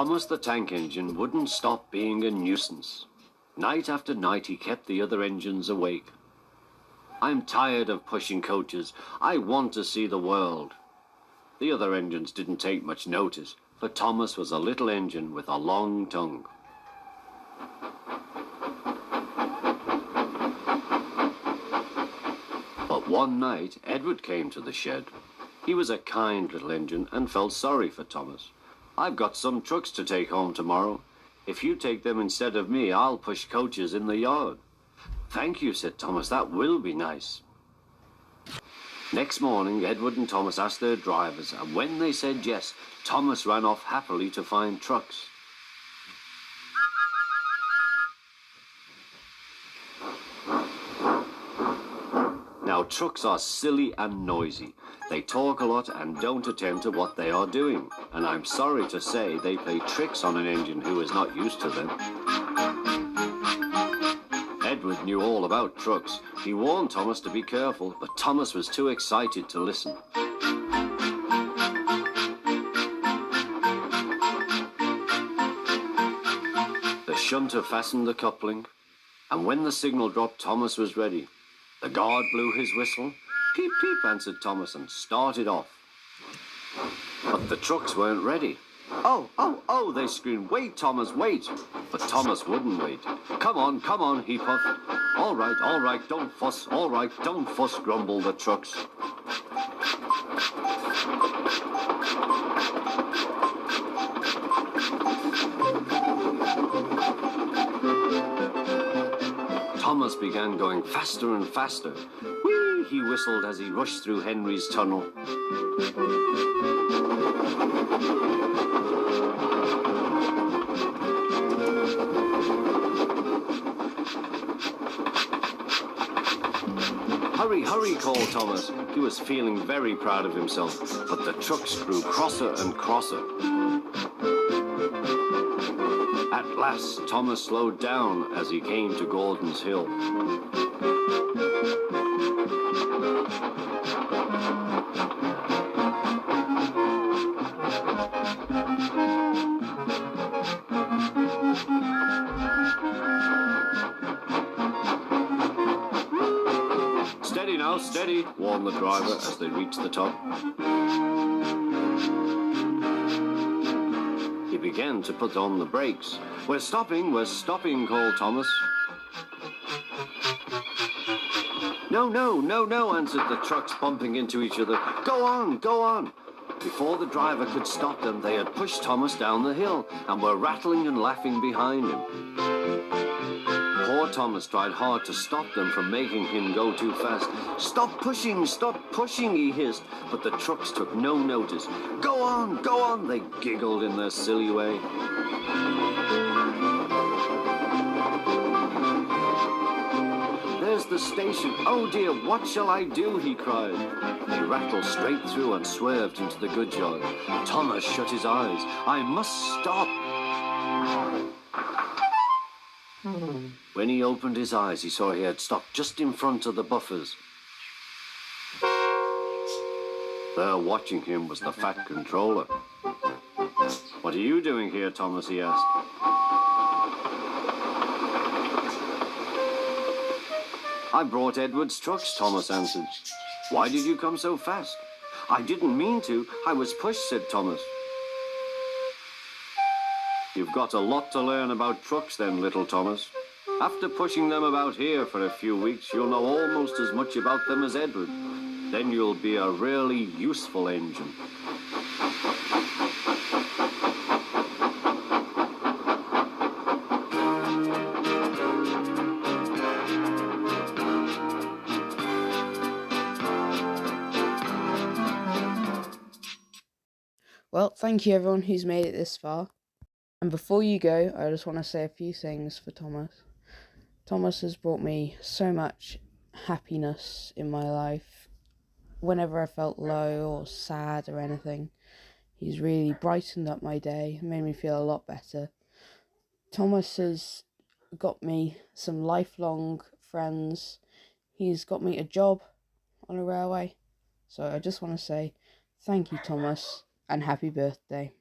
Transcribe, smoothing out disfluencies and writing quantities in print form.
Thomas the tank engine wouldn't stop being a nuisance. Night after night he kept the other engines awake. I'm tired of pushing coaches. I want to see the world. The other engines didn't take much notice, but Thomas was a little engine with a long tongue. But one night, Edward came to the shed. He was a kind little engine and felt sorry for Thomas. "I've got some trucks to take home tomorrow. If you take them instead of me, I'll push coaches in the yard." "Thank you," said Thomas, "that will be nice." Next morning, Edward and Thomas asked their drivers, and when they said yes, Thomas ran off happily to find trucks. Now, trucks are silly and noisy. They talk a lot and don't attend to what they are doing. And I'm sorry to say they play tricks on an engine who is not used to them. Edward knew all about trucks. He warned Thomas to be careful, but Thomas was too excited to listen. The shunter fastened the coupling, and when the signal dropped, Thomas was ready. The guard blew his whistle. "Peep, peep," answered Thomas, and started off. But the trucks weren't ready. "Oh, oh, oh," they screamed. "Wait, Thomas, wait." But Thomas wouldn't wait. Come on, he puffed. All right, don't fuss. All right, don't fuss," grumbled the trucks. Thomas began going faster and faster. "Whee!" he whistled as he rushed through Henry's tunnel. "Hurry, hurry," called Thomas. He was feeling very proud of himself, but the trucks grew crosser and crosser. At last, Thomas slowed down as he came to Gordon's Hill. "Steady now, steady," warned the driver as they reached the top. He began to put on the brakes. We're stopping," called Thomas. No, answered the trucks, bumping into each other. Go on. Before the driver could stop them, they had pushed Thomas down the hill and were rattling and laughing behind him. Poor Thomas tried hard to stop them from making him go too fast. Stop pushing, he hissed, but the trucks took no notice. Go on, they giggled in their silly way. "There's the station. Oh dear, what shall I do?" he cried. He rattled straight through and swerved into the goods yard. Thomas shut his eyes. "I must stop." When he opened his eyes, he saw he had stopped just in front of the buffers. There watching him was the fat controller. "What are you doing here, Thomas?" he asked. "I brought Edward's trucks," Thomas answered. "Why did you come so fast?" "I didn't mean to. I was pushed," said Thomas. "You've got a lot to learn about trucks then, little Thomas. After pushing them about here for a few weeks, you'll know almost as much about them as Edward. Then you'll be a really useful engine." Well, thank you everyone who's made it this far. And before you go, I just want to say a few things for Thomas. Thomas has brought me so much happiness in my life. Whenever I felt low or sad or anything, he's really brightened up my day and made me feel a lot better. Thomas has got me some lifelong friends. He's got me a job on a railway. So I just want to say thank you, Thomas, and happy birthday.